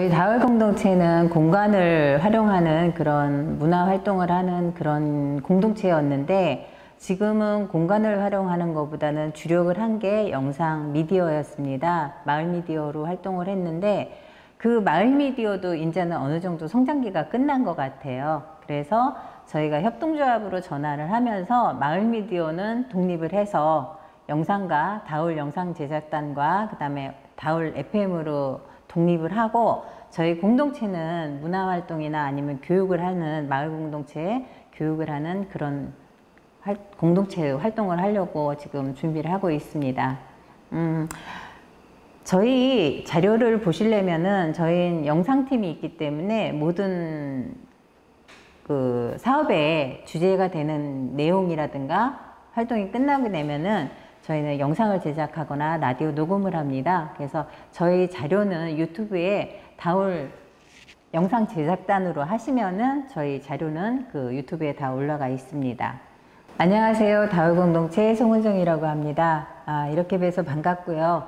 저희 다울 공동체는 공간을 활용하는 그런 문화 활동을 하는 그런 공동체였는데, 지금은 공간을 활용하는 것보다는 주력을 한 게 영상 미디어였습니다. 마을 미디어로 활동을 했는데, 그 마을 미디어도 이제는 어느 정도 성장기가 끝난 것 같아요. 그래서 저희가 협동조합으로 전환을 하면서 마을 미디어는 독립을 해서 영상과 다울 영상 제작단과 그 다음에 다울 FM으로 독립을 하고, 저희 공동체는 문화활동이나 아니면 교육을 하는, 마을 공동체에 교육을 하는 그런 공동체 활동을 하려고 지금 준비를 하고 있습니다. 저희 자료를 보시려면은 저희는 영상팀이 있기 때문에 모든 그 사업의 주제가 되는 내용이라든가 활동이 끝나게 되면은 저희는 영상을 제작하거나 라디오 녹음을 합니다. 그래서 저희 자료는 유튜브에 다울 영상 제작단으로 하시면은 저희 자료는 그 유튜브에 다 올라가 있습니다. 안녕하세요. 다울 공동체 송은정이라고 합니다. 이렇게 뵈서 반갑고요.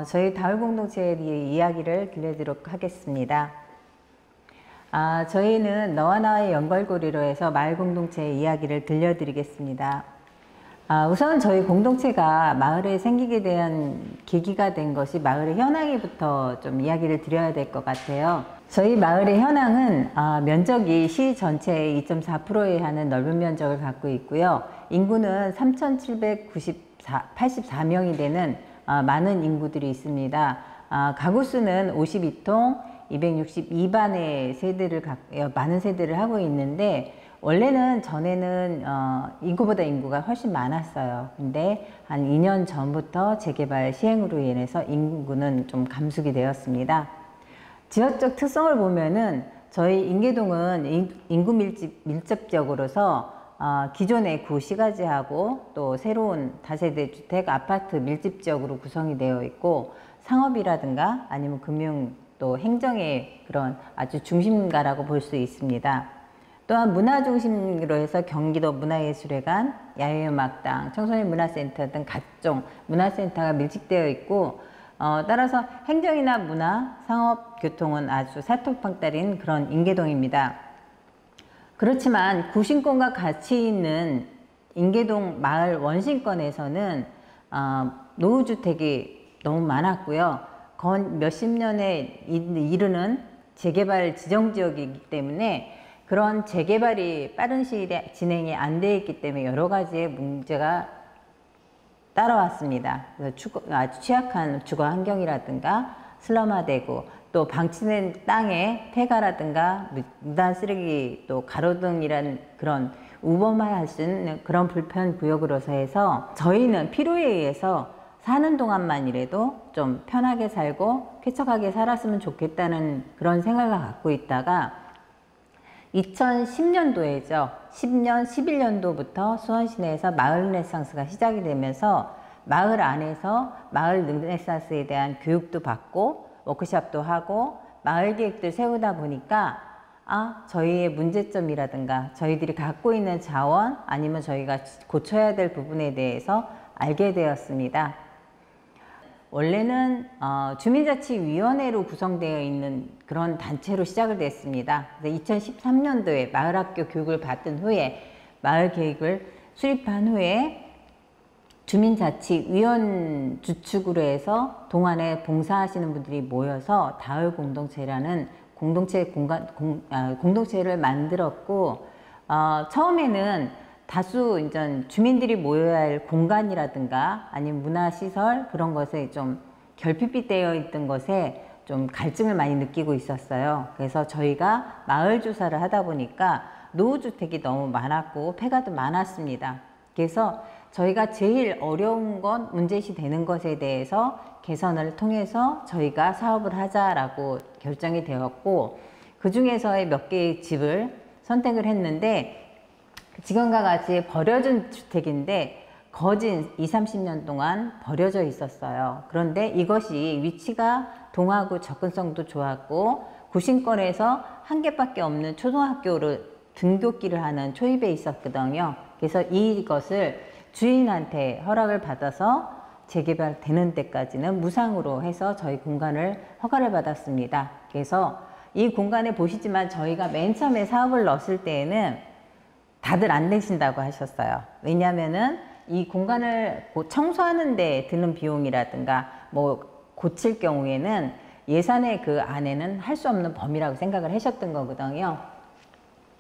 저희 다울 공동체의 이야기를 들려드리도록 하겠습니다. 저희는 너와 나의 연결고리로 해서 마을 공동체의 이야기를 들려드리겠습니다. 우선 저희 공동체가 마을에 생기게 대한 계기가 된 것이 마을의 현황부터 좀 이야기를 드려야 될 것 같아요. 저희 마을의 현황은 면적이 시 전체의 2.4%에 하는 넓은 면적을 갖고 있고요. 인구는 3,784명이 되는 많은 인구들이 있습니다. 가구 수는 52통, 262반의 세대를 많은 세대를 하고 있는데, 원래는 전에는 인구보다 인구가 훨씬 많았어요. 근데 한 2년 전부터 재개발 시행으로 인해서 인구는 좀 감축이 되었습니다. 지역적 특성을 보면은 저희 인계동은 인구 밀집적으로서 기존의 구시가지하고 또 새로운 다세대 주택 아파트 밀집적으로 구성이 되어 있고, 상업이라든가 아니면 금융 또 행정의 그런 아주 중심가라고 볼 수 있습니다. 또한 문화 중심으로 해서 경기도 문화예술회관, 야외음악당, 청소년 문화센터 등 각종 문화센터가 밀집되어 있고, 따라서 행정이나 문화, 상업, 교통은 아주 살토방달인 그런 인계동입니다. 그렇지만 구신권과 같이 있는 인계동 마을 원신권에서는 노후주택이 너무 많았고요. 건 몇십 년에 이르는 재개발 지정지역이기 때문에 그런 재개발이 빠른 시일에 진행이 안 되어 있기 때문에 여러 가지의 문제가 따라왔습니다. 아주 취약한 주거 환경이라든가 슬럼화되고, 또 방치된 땅의 폐가라든가 무단 쓰레기, 또 가로등이라는 그런 우범화할 수 있는 그런 불편 구역으로서 해서 저희는 필요에 의해서 사는 동안만이라도 좀 편하게 살고 쾌적하게 살았으면 좋겠다는 그런 생각을 갖고 있다가 2010년도에죠. 10년, 11년도부터 수원시내에서 마을 르네상스가 시작이 되면서 마을 안에서 마을 르네상스에 대한 교육도 받고 워크숍도 하고 마을 계획들 세우다 보니까 저희의 문제점이라든가 저희들이 갖고 있는 자원 아니면 저희가 고쳐야 될 부분에 대해서 알게 되었습니다. 원래는 주민자치위원회로 구성되어 있는 그런 단체로 시작을 됐습니다. 2013년도에 마을학교 교육을 받은 후에 마을 계획을 수립한 후에 주민자치위원 주축으로 해서 동안에 봉사하시는 분들이 모여서 다울 공동체라는 공동체를 만들었고, 처음에는 다수 이제 주민들이 모여야 할 공간이라든가 아니면 문화시설 그런 것에 좀 결핍이 되어 있던 것에 좀 갈증을 많이 느끼고 있었어요. 그래서 저희가 마을 조사를 하다 보니까 노후주택이 너무 많았고 폐가도 많았습니다. 그래서 저희가 제일 어려운 건 문제시 되는 것에 대해서 개선을 통해서 저희가 사업을 하자라고 결정이 되었고, 그 중에서의 몇 개의 집을 선택을 했는데, 지금과 같이 버려진 주택인데 거진 20-30년 동안 버려져 있었어요. 그런데 이것이 위치가 동하고 접근성도 좋았고 구신권에서 한 개밖에 없는 초등학교를 등교길을 하는 초입에 있었거든요. 그래서 이것을 주인한테 허락을 받아서 재개발되는 때까지는 무상으로 해서 저희 공간을 허가를 받았습니다. 그래서 이 공간에 보시지만 저희가 맨 처음에 사업을 넣었을 때에는 다들 안 내신다고 하셨어요. 왜냐하면은 이 공간을 청소하는 데 드는 비용이라든가 뭐 고칠 경우에는 예산의 그 안에는 할 수 없는 범위라고 생각을 하셨던 거거든요.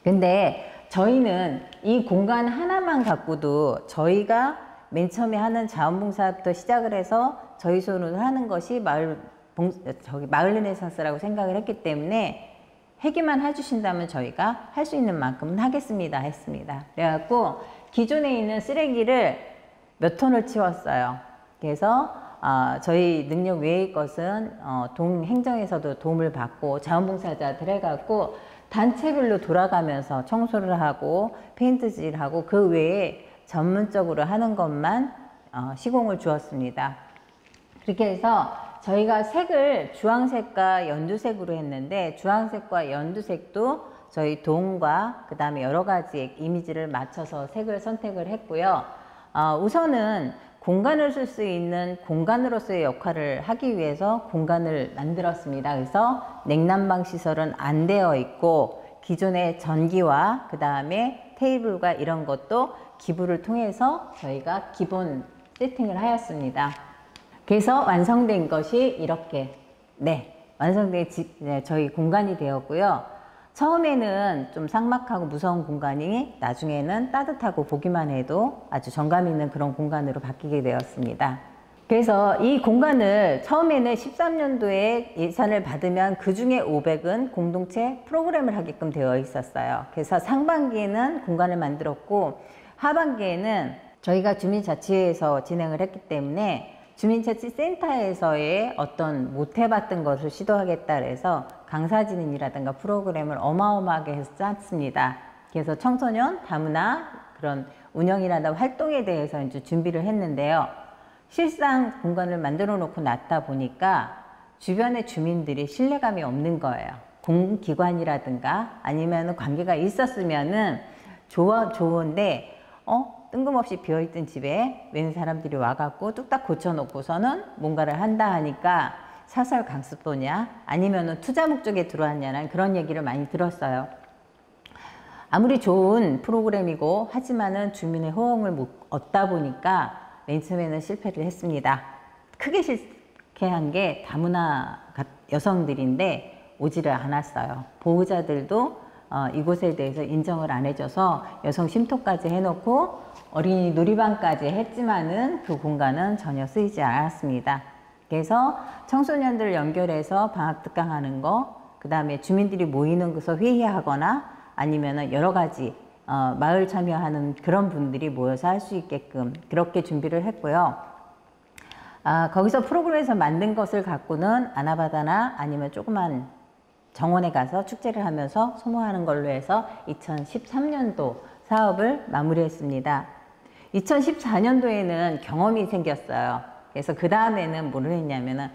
근데 저희는 이 공간 하나만 갖고도 저희가 맨 처음에 하는 자원봉사부터 시작을 해서 저희 손으로 하는 것이 마을 르네상스라고 생각을 했기 때문에 해기만 해주신다면 저희가 할 수 있는 만큼은 하겠습니다 했습니다. 그래갖고 기존에 있는 쓰레기를 몇 톤을 치웠어요. 그래서 저희 능력 외의 것은 행정에서도 도움을 받고 자원봉사자들 해갖고 단체별로 돌아가면서 청소를 하고 페인트질하고 그 외에 전문적으로 하는 것만 시공을 주었습니다. 그렇게 해서 저희가 색을 주황색과 연두색으로 했는데 주황색과 연두색도 저희 동과 그 다음에 여러 가지 이미지를 맞춰서 색을 선택을 했고요. 우선은 공간을 쓸 수 있는 공간으로서의 역할을 하기 위해서 공간을 만들었습니다. 그래서 냉난방 시설은 안 되어 있고 기존의 전기와 그 다음에 테이블과 이런 것도 기부를 통해서 저희가 기본 세팅을 하였습니다. 그래서 완성된 것이 이렇게 완성된 저희 공간이 되었고요. 처음에는 좀 삭막하고 무서운 공간이 나중에는 따뜻하고 보기만 해도 아주 정감 있는 그런 공간으로 바뀌게 되었습니다. 그래서 이 공간을 처음에는 13년도에 예산을 받으면 그 중에 500은 공동체 프로그램을 하게끔 되어 있었어요. 그래서 상반기에는 공간을 만들었고 하반기에는 저희가 주민자치회에서 진행을 했기 때문에 주민자치센터에서의 어떤 못 해봤던 것을 시도하겠다 해서 강사진인이라든가 프로그램을 어마어마하게 해서 짰습니다. 그래서 청소년 다문화 그런 운영이라든가 활동에 대해서 이제 준비를 했는데요. 실상 공간을 만들어 놓고 놨다 보니까 주변의 주민들이 신뢰감이 없는 거예요. 공기관이라든가 아니면 관계가 있었으면은 좋은데 뜬금없이 비어있던 집에 웬 사람들이 와갖고 뚝딱 고쳐놓고서는 뭔가를 한다 하니까 사설 강습도냐 아니면은 투자 목적에 들어왔냐는 그런 얘기를 많이 들었어요. 아무리 좋은 프로그램이고 하지만은 주민의 호응을 못 얻다 보니까 맨 처음에는 실패를 했습니다. 크게 실패한 게 다문화 여성들인데 오지를 않았어요. 보호자들도 이곳에 대해서 인정을 안 해줘서 여성 쉼터까지 해놓고 어린이 놀이방까지 했지만은 그 공간은 전혀 쓰이지 않았습니다. 그래서 청소년들 연결해서 방학 특강하는 거, 그 다음에 주민들이 모이는 곳에서 회의하거나 아니면은 여러 가지 마을 참여하는 그런 분들이 모여서 할 수 있게끔 그렇게 준비를 했고요. 거기서 프로그램에서 만든 것을 갖고는 아나바다나 아니면 조그만 정원에 가서 축제를 하면서 소모하는 걸로 해서 2013년도 사업을 마무리했습니다. 2014년도에는 경험이 생겼어요. 그래서 그 다음에는 뭘 했냐면은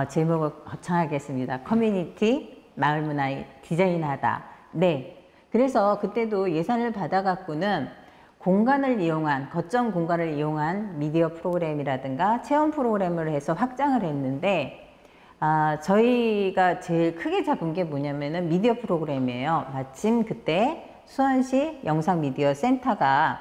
제목을 거창하게 했습니다. 커뮤니티 마을문화 디자인하다. 그래서 그때도 예산을 받아 갖고는 공간을 이용한 거점 공간을 이용한 미디어 프로그램이라든가 체험 프로그램을 해서 확장을 했는데 저희가 제일 크게 잡은 게 뭐냐면은 미디어 프로그램이에요. 마침 그때 수원시 영상미디어 센터가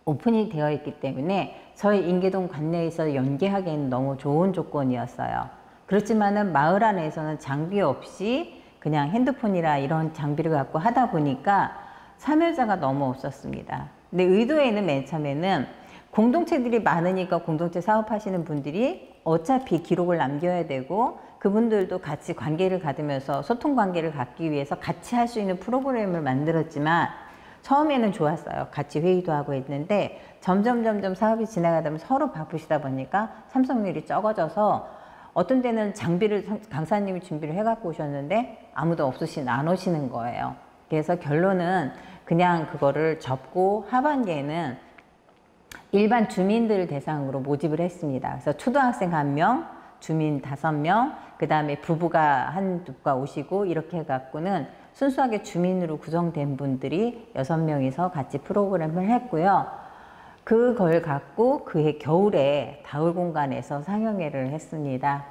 오픈이 되어 있기 때문에 저희 인계동 관내에서 연계하기에는 너무 좋은 조건이었어요. 그렇지만은 마을 안에서는 장비 없이 그냥 핸드폰이라 이런 장비를 갖고 하다 보니까 참여자가 너무 없었습니다. 근데 의도에는 맨 처음에는 공동체들이 많으니까 공동체 사업하시는 분들이 어차피 기록을 남겨야 되고 그분들도 같이 관계를 가지면서 소통 관계를 갖기 위해서 같이 할 수 있는 프로그램을 만들었지만 처음에는 좋았어요. 같이 회의도 하고 했는데 점점 사업이 지나가다 보면 서로 바쁘시다 보니까 참석률이 적어져서 어떤 때는 장비를 강사님이 준비를 해갖고 오셨는데 아무도 안 오시는 거예요. 그래서 결론은 그냥 그거를 접고 하반기에는 일반 주민들 대상으로 모집을 했습니다. 그래서 초등학생 1명, 주민 5명, 그 다음에 부부가 한두가 오시고 이렇게 해갖고는 순수하게 주민으로 구성된 분들이 6명이서 같이 프로그램을 했고요. 그걸 갖고 그해 겨울에 다울공간에서 상영회를 했습니다.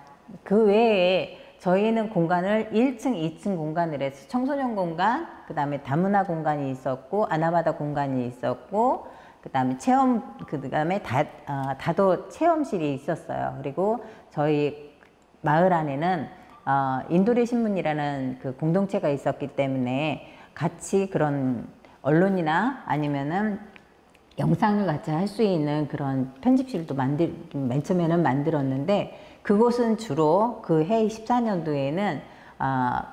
그 외에 저희는 공간을 1층, 2층 공간을 해서 청소년 공간, 그 다음에 다문화 공간이 있었고, 아나바다 공간이 있었고, 그 다음에 체험, 그 다음에 다도 체험실이 있었어요. 그리고 저희 마을 안에는 인도리 신문이라는 그 공동체가 있었기 때문에 같이 그런 언론이나 아니면은 영상을 같이 할 수 있는 그런 편집실도 맨 처음에는 만들었는데, 그곳은 주로 그 해 14년도에는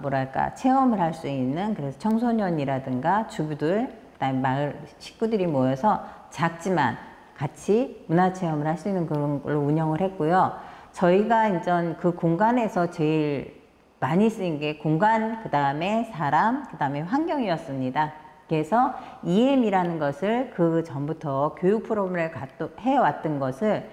뭐랄까 체험을 할 수 있는, 그래서 청소년이라든가 주부들, 그다음에 마을 식구들이 모여서 작지만 같이 문화체험을 할 수 있는 그런 걸로 운영을 했고요. 저희가 이제 그 공간에서 제일 많이 쓰인 게 공간, 그 다음에 사람, 그 다음에 환경이었습니다. 그래서 EM이라는 것을 그 전부터 교육 프로그램을 해왔던 것을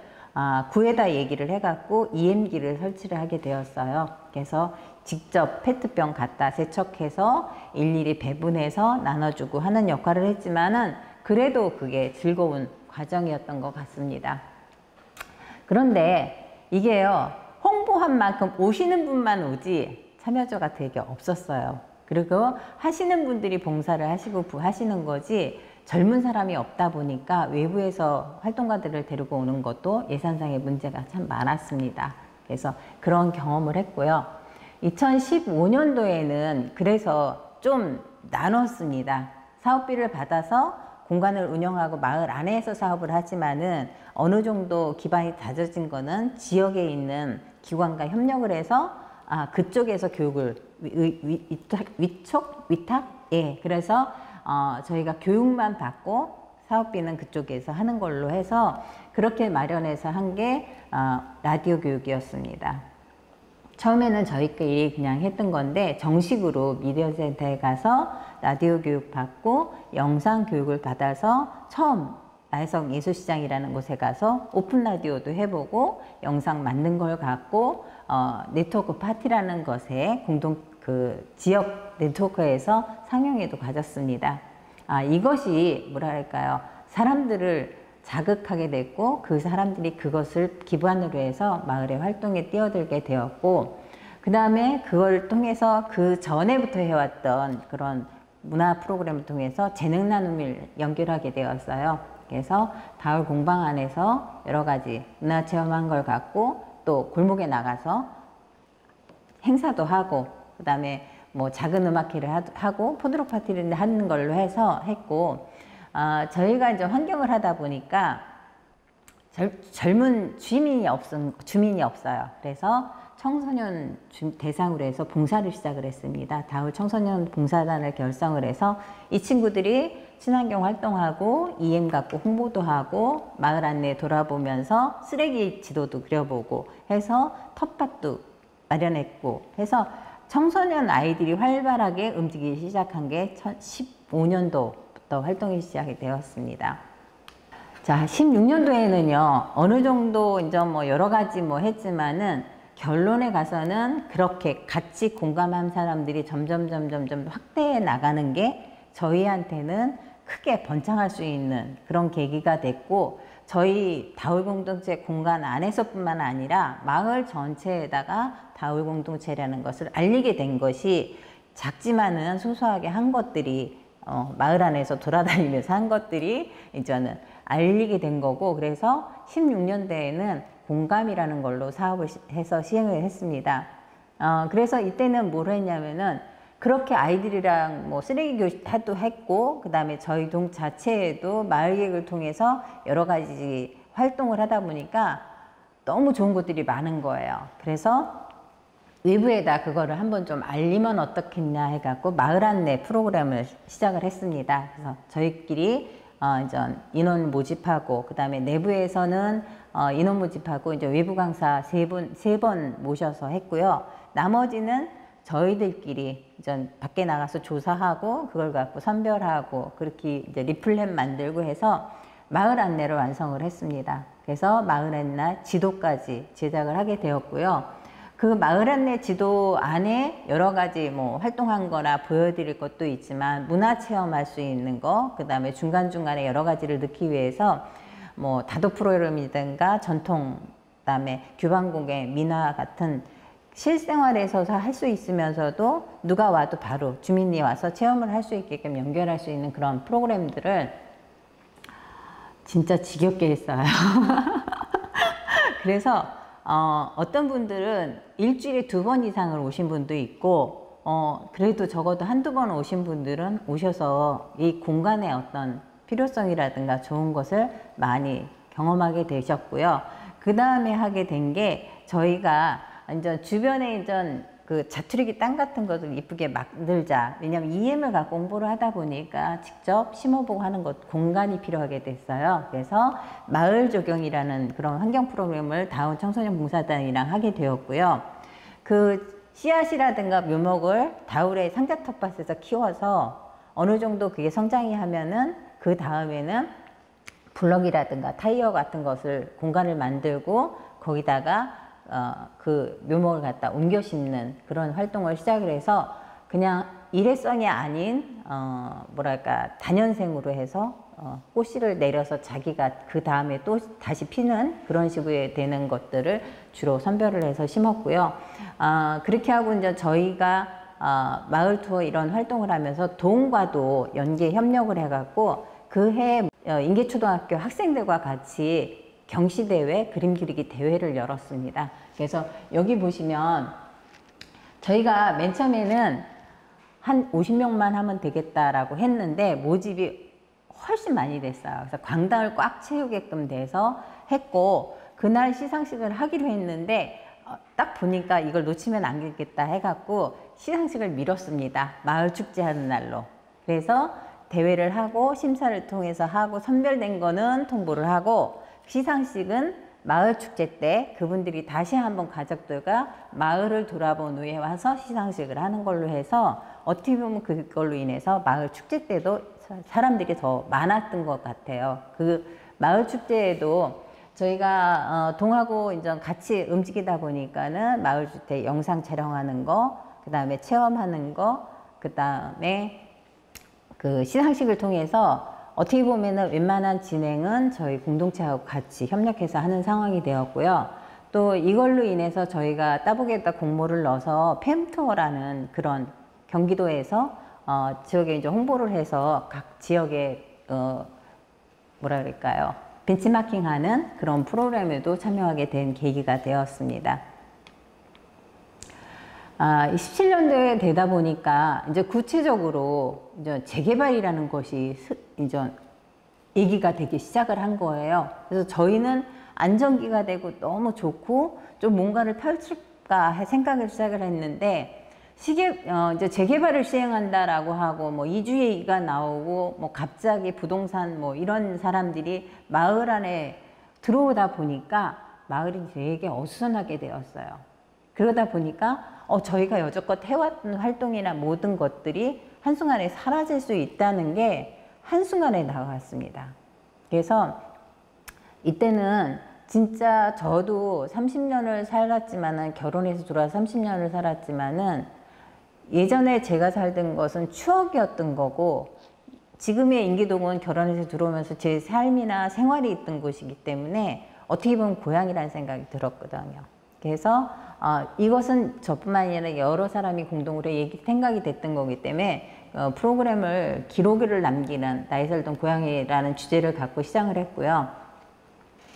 구에다 얘기를 해갖고 EM기를 설치를 하게 되었어요. 그래서 직접 페트병 갖다 세척해서 일일이 배분해서 나눠주고 하는 역할을 했지만은 그래도 그게 즐거운 과정이었던 것 같습니다. 그런데 이게요, 홍보한 만큼 오시는 분만 오지 참여자가 되게 없었어요. 그리고 하시는 분들이 봉사를 하시고 하시는 거지 젊은 사람이 없다 보니까 외부에서 활동가들을 데리고 오는 것도 예산상의 문제가 참 많았습니다. 그래서 그런 경험을 했고요. 2015년도에는 그래서 좀 나눴습니다. 사업비를 받아서 공간을 운영하고 마을 안에서 사업을 하지만은 어느 정도 기반이 다져진 거는 지역에 있는 기관과 협력을 해서 그쪽에서 교육을 위탁? 예, 그래서 저희가 교육만 받고 사업비는 그쪽에서 하는 걸로 해서 그렇게 마련해서 한 게 라디오 교육이었습니다. 처음에는 저희끼리 그냥 했던 건데 정식으로 미디어 센터에 가서 라디오 교육 받고 영상 교육을 받아서 처음 나혜성 예술시장이라는 곳에 가서 오픈 라디오도 해보고 영상 만든 걸 갖고 네트워크 파티라는 것에 지역 네트워크에서 상영회도 가졌습니다. 이것이 뭐랄까요, 사람들을 자극하게 됐고 그 사람들이 그것을 기반으로 해서 마을의 활동에 뛰어들게 되었고, 그 다음에 그걸 통해서 그 전에부터 해왔던 그런 문화 프로그램을 통해서 재능 나눔을 연결하게 되었어요. 그래서 다울 공방 안에서 여러 가지 문화 체험한 걸 갖고 또 골목에 나가서 행사도 하고, 그 다음에 뭐 작은 음악회를 하고 포드록 파티를 하는 걸로 해서 했고, 저희가 이제 환경을 하다 보니까 젊은 주민이 없어요. 그래서 청소년 대상으로 해서 봉사를 시작을 했습니다. 다울 청소년 봉사단을 결성을 해서 이 친구들이 친환경 활동하고 EM 갖고 홍보도 하고 마을 안내 돌아보면서 쓰레기 지도도 그려보고 해서 텃밭도 마련했고 해서 청소년 아이들이 활발하게 움직이기 시작한 게 2015년도부터 활동이 시작이 되었습니다. 자, 16년도에는요, 어느 정도 이제 뭐 여러 가지 뭐 했지만은 결론에 가서는 그렇게 같이 공감한 사람들이 점점 확대해 나가는 게 저희한테는 크게 번창할 수 있는 그런 계기가 됐고, 저희 다울 공동체 공간 안에서뿐만 아니라 마을 전체에다가 다울 공동체라는 것을 알리게 된 것이, 작지만은 소소하게 한 것들이 마을 안에서 돌아다니면서 한 것들이 이제는 알리게 된 거고, 그래서 16년대에는 공감이라는 걸로 사업을 해서 시행을 했습니다. 그래서 이때는 뭘 했냐면은 그렇게 아이들이랑 뭐 쓰레기 교육도 했고, 그 다음에 저희 동 자체에도 마을계획을 통해서 여러 가지 활동을 하다 보니까 너무 좋은 것들이 많은 거예요. 그래서 외부에다 그거를 한번 좀 알리면 어떻겠냐 해갖고 마을 안내 프로그램을 시작을 했습니다. 그래서 저희끼리 이제 인원 모집하고, 그 다음에 내부에서는 인원 모집하고 이제 외부 강사 세 번 모셔서 했고요. 나머지는 저희들끼리 이제 밖에 나가서 조사하고 그걸 갖고 선별하고 그렇게 이제 리플렛 만들고 해서 마을 안내를 완성을 했습니다. 그래서 마을 안내 지도까지 제작을 하게 되었고요. 그 마을 안내 지도 안에 여러 가지 뭐 활동한 거나 보여드릴 것도 있지만 문화 체험할 수 있는 거, 그 다음에 중간중간에 여러 가지를 넣기 위해서 뭐 다도 프로그램이든가 전통, 그다음에 규방공예, 민화 같은 실생활에서 할 수 있으면서도 누가 와도 바로 주민이 와서 체험을 할 수 있게끔 연결할 수 있는 그런 프로그램들을 진짜 지겹게 했어요. 그래서 어떤 분들은 일주일에 2번 이상을 오신 분도 있고 그래도 적어도 한두 번 오신 분들은 오셔서 이 공간의 어떤 필요성이라든가 좋은 것을 많이 경험하게 되셨고요. 그 다음에 하게 된 게 저희가 이제 주변에 이제 그 자투리기 땅 같은 것을 이쁘게 만들자. 왜냐면 EM을 갖고 공부를 하다 보니까 직접 심어보고 하는 것, 공간이 필요하게 됐어요. 그래서 마을 조경이라는 그런 환경 프로그램을 다운 청소년 봉사단이랑 하게 되었고요. 그 씨앗이라든가 묘목을 다울의 상자 텃밭에서 키워서 어느 정도 그게 성장이 하면은 그 다음에는 블럭이라든가 타이어 같은 것을 공간을 만들고 거기다가 그 묘목을 갖다 옮겨 심는 그런 활동을 시작을 해서 그냥 일회성이 아닌 뭐랄까 단연생으로 해서 꽃씨를 내려서 자기가 그 다음에 또 다시 피는 그런 식으로 되는 것들을 주로 선별을 해서 심었고요. 그렇게 하고 이제 저희가 마을 투어 이런 활동을 하면서 도움과도 연계 협력을 해갖고 그해 인계초등학교 학생들과 같이 경시대회, 그림 그리기 대회를 열었습니다. 그래서 여기 보시면 저희가 맨 처음에는 한 50명만 하면 되겠다라고 했는데 모집이 훨씬 많이 됐어요. 그래서 광장을 꽉 채우게끔 돼서 했고 그날 시상식을 하기로 했는데 딱 보니까 이걸 놓치면 안 되겠다 해갖고 시상식을 미뤘습니다. 마을 축제하는 날로. 그래서 대회를 하고 심사를 통해서 하고 선별된 거는 통보를 하고 시상식은 마을 축제 때 그분들이 다시 한번 가족들과 마을을 돌아본 후에 와서 시상식을 하는 걸로 해서 어떻게 보면 그걸로 인해서 마을 축제 때도 사람들이 더 많았던 것 같아요. 그 마을 축제에도 저희가 동하고 이제 같이 움직이다 보니까는 마을 주택 영상 촬영하는 거, 그 다음에 체험하는 거, 그 다음에 그 시상식을 통해서 어떻게 보면은 웬만한 진행은 저희 공동체하고 같이 협력해서 하는 상황이 되었고요. 또 이걸로 인해서 저희가 따보겠다 공모를 넣어서 팸투어라는 그런 경기도에서 지역에 이제 홍보를 해서 각 지역에 뭐라 그럴까요? 벤치마킹하는 그런 프로그램에도 참여하게 된 계기가 되었습니다. 17년도에 되다 보니까 이제 구체적으로 이제 재개발이라는 것이 이제 얘기가 되기 시작을 한 거예요. 그래서 저희는 안정기가 되고 너무 좋고 좀 뭔가를 펼칠까 생각을 시작을 했는데 이제 재개발을 시행한다라고 하고 뭐 이주얘기가 나오고 뭐 갑자기 부동산 뭐 이런 사람들이 마을 안에 들어오다 보니까 마을이 되게 어수선하게 되었어요. 그러다 보니까 저희가 여지껏 해왔던 활동이나 모든 것들이 한순간에 사라질 수 있다는 게 한순간에 나왔습니다. 그래서 이때는 진짜 저도 30년을 살았지만은 결혼해서 들어와서 30년을 살았지만은 예전에 제가 살던 것은 추억이었던 거고 지금의 인계동은 결혼해서 들어오면서 제 삶이나 생활이 있던 곳이기 때문에 어떻게 보면 고향이라는 생각이 들었거든요. 그래서 이것은 저뿐만 아니라 여러 사람이 공동으로 생각이 됐던 거기 때문에 프로그램을 기록을 남기는 나의 살던 고향이라는 주제를 갖고 시작을 했고요.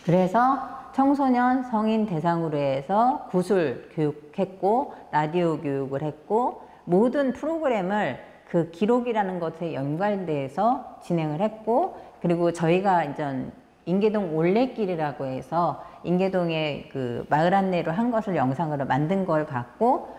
그래서 청소년 성인 대상으로 해서 구술 교육했고 라디오 교육을 했고 모든 프로그램을 그 기록이라는 것에 연관돼서 진행을 했고 그리고 저희가 이제 인계동 올레길이라고 해서 인계동의 그 마을 안내로 한 것을 영상으로 만든 걸 갖고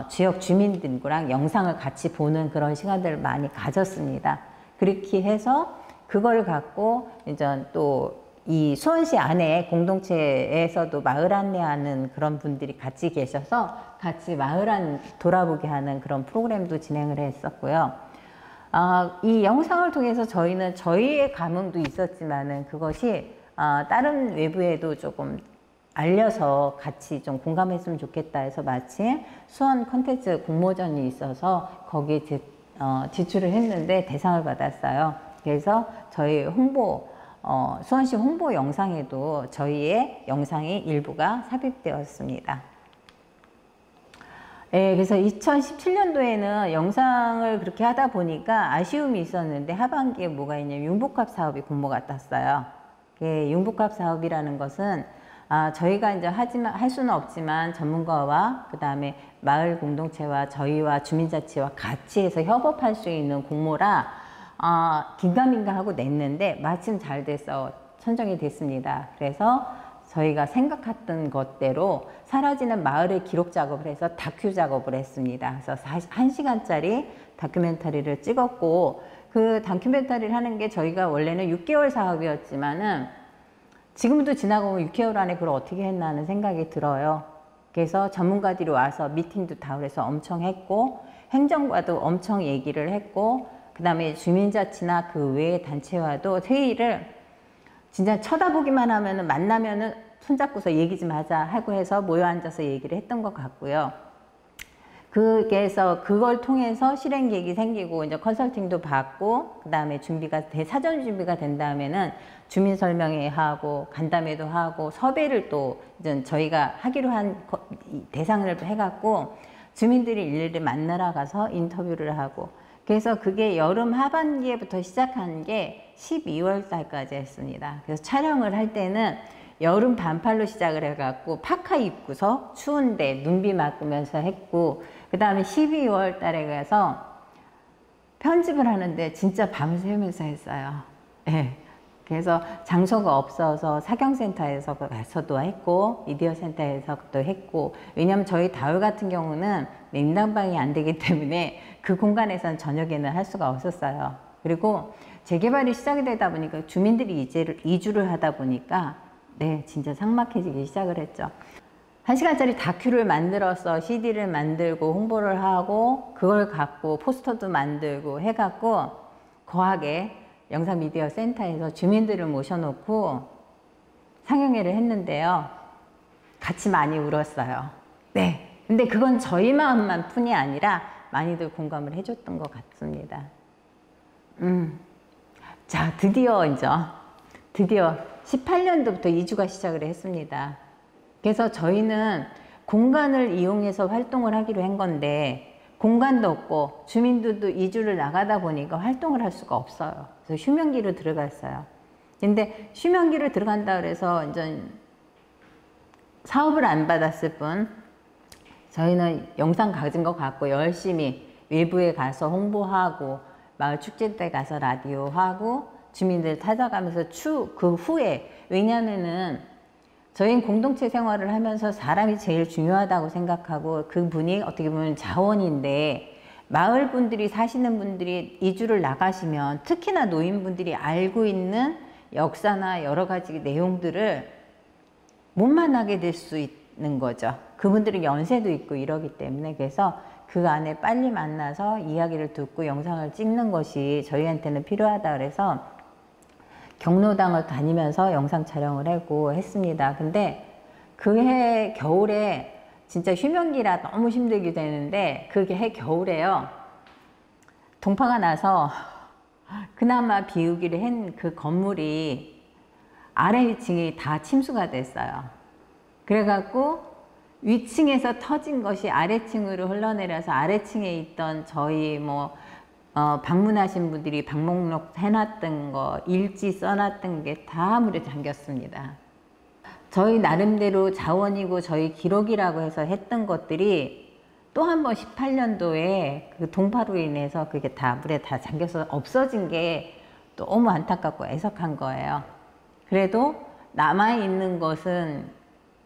지역 주민들과 영상을 같이 보는 그런 시간들을 많이 가졌습니다. 그렇게 해서 그걸 갖고 이제 또 이 수원시 안에 공동체에서도 마을 안내하는 그런 분들이 같이 계셔서 같이 마을 안 돌아보게 하는 그런 프로그램도 진행을 했었고요. 이 영상을 통해서 저희는 저희의 감흥도 있었지만은 그것이 다른 외부에도 조금 알려서 같이 좀 공감했으면 좋겠다 해서 마침 수원 콘텐츠 공모전이 있어서 거기에 지출을 했는데 대상을 받았어요. 그래서 저희 홍보 수원시 홍보 영상에도 저희의 영상이 일부가 삽입되었습니다. 예, 그래서 2017년도에는 영상을 그렇게 하다 보니까 아쉬움이 있었는데 하반기에 뭐가 있냐면 융복합 사업이 공모가 떴어요. 융복합 사업이라는 것은 저희가 이제 할 수는 없지만 전문가와 그 다음에 마을 공동체와 저희와 주민자치와 같이 해서 협업할 수 있는 공모라 긴가민가 하고 냈는데 마침 잘 돼서 선정이 됐습니다. 그래서 저희가 생각했던 것대로 사라지는 마을의 기록 작업을 해서 다큐 작업을 했습니다. 그래서 1시간짜리 다큐멘터리를 찍었고, 그 다큐멘터리를 하는 게 저희가 원래는 6개월 사업이었지만은 지금도 지나고 6개월 안에 그걸 어떻게 했나 하는 생각이 들어요. 그래서 전문가들이 와서 미팅도 다 그래서 엄청 했고, 행정과도 엄청 얘기를 했고, 그 다음에 주민자치나 그 외의 단체와도 회의를 진짜 쳐다보기만 하면은 만나면은 손잡고서 얘기 좀 하자 하고 해서 모여 앉아서 얘기를 했던 것 같고요. 그래서 그걸 통해서 실행 계획이 생기고 이제 컨설팅도 받고 그 다음에 사전 준비가 된 다음에는 주민 설명회 하고 간담회도 하고 섭외를 또 이제 저희가 하기로 한 대상을 해갖고 주민들이 일일이 만나러 가서 인터뷰를 하고, 그래서 그게 여름 하반기에부터 시작한 게 12월 달까지 했습니다. 그래서 촬영을 할 때는 여름 반팔로 시작을 해갖고 파카 입고서 추운데 눈비 맞으면서 했고, 그 다음에 12월 달에 가서 편집을 하는데 진짜 밤을 새우면서 했어요. 네. 그래서 장소가 없어서 사경센터에서 가서도 했고 미디어 센터에서도 했고, 왜냐하면 저희 다울 같은 경우는 냉난방이 안 되기 때문에 그 공간에서는 저녁에는 할 수가 없었어요. 그리고 재개발이 시작이 되다 보니까 주민들이 이주를 하다 보니까 네, 진짜 삭막해지기 시작을 했죠. 1시간짜리 다큐를 만들어서 CD를 만들고 홍보를 하고 그걸 갖고 포스터도 만들고 해갖고 거하게 영상미디어 센터에서 주민들을 모셔놓고 상영회를 했는데요. 같이 많이 울었어요. 네. 근데 그건 저희 마음만 뿐이 아니라 많이들 공감을 해줬던 것 같습니다. 자, 드디어 18년도부터 이주가 시작을 했습니다. 그래서 저희는 공간을 이용해서 활동을 하기로 한 건데 공간도 없고 주민들도 이주를 나가다 보니까 활동을 할 수가 없어요. 그래서 휴면기로 들어갔어요. 근데 휴면기로 들어간다 그래서 이제 사업을 안 받았을 뿐 저희는 영상 가진 거 갖고 열심히 일부에 가서 홍보하고 마을 축제 때 가서 라디오 하고 주민들 찾아가면서 그 후에, 왜냐면은 저희는 공동체 생활을 하면서 사람이 제일 중요하다고 생각하고 그분이 어떻게 보면 자원인데 마을 분들이 사시는 분들이 이주를 나가시면 특히나 노인분들이 알고 있는 역사나 여러 가지 내용들을 못 만나게 될 수 있는 거죠. 그분들은 연세도 있고 이러기 때문에. 그래서 그 안에 빨리 만나서 이야기를 듣고 영상을 찍는 것이 저희한테는 필요하다 그래서 경로당을 다니면서 영상 촬영을 하고 했습니다. 근데 그 해 겨울에 진짜 휴면기라 너무 힘들게 되는데 그게 해 겨울에요. 동파가 나서 그나마 비우기를 한 그 건물이 아래 위층이 다 침수가 됐어요. 그래갖고 위층에서 터진 것이 아래층으로 흘러내려서 아래층에 있던 저희 방문하신 분들이 방목록 해놨던 거, 일지 써놨던 게 다 물에 잠겼습니다. 저희 나름대로 자원이고 저희 기록이라고 해서 했던 것들이 또 한 번 18년도에 그 동파로 인해서 그게 다 물에 다 잠겨서 없어진 게 너무 안타깝고 애석한 거예요. 그래도 남아있는 것은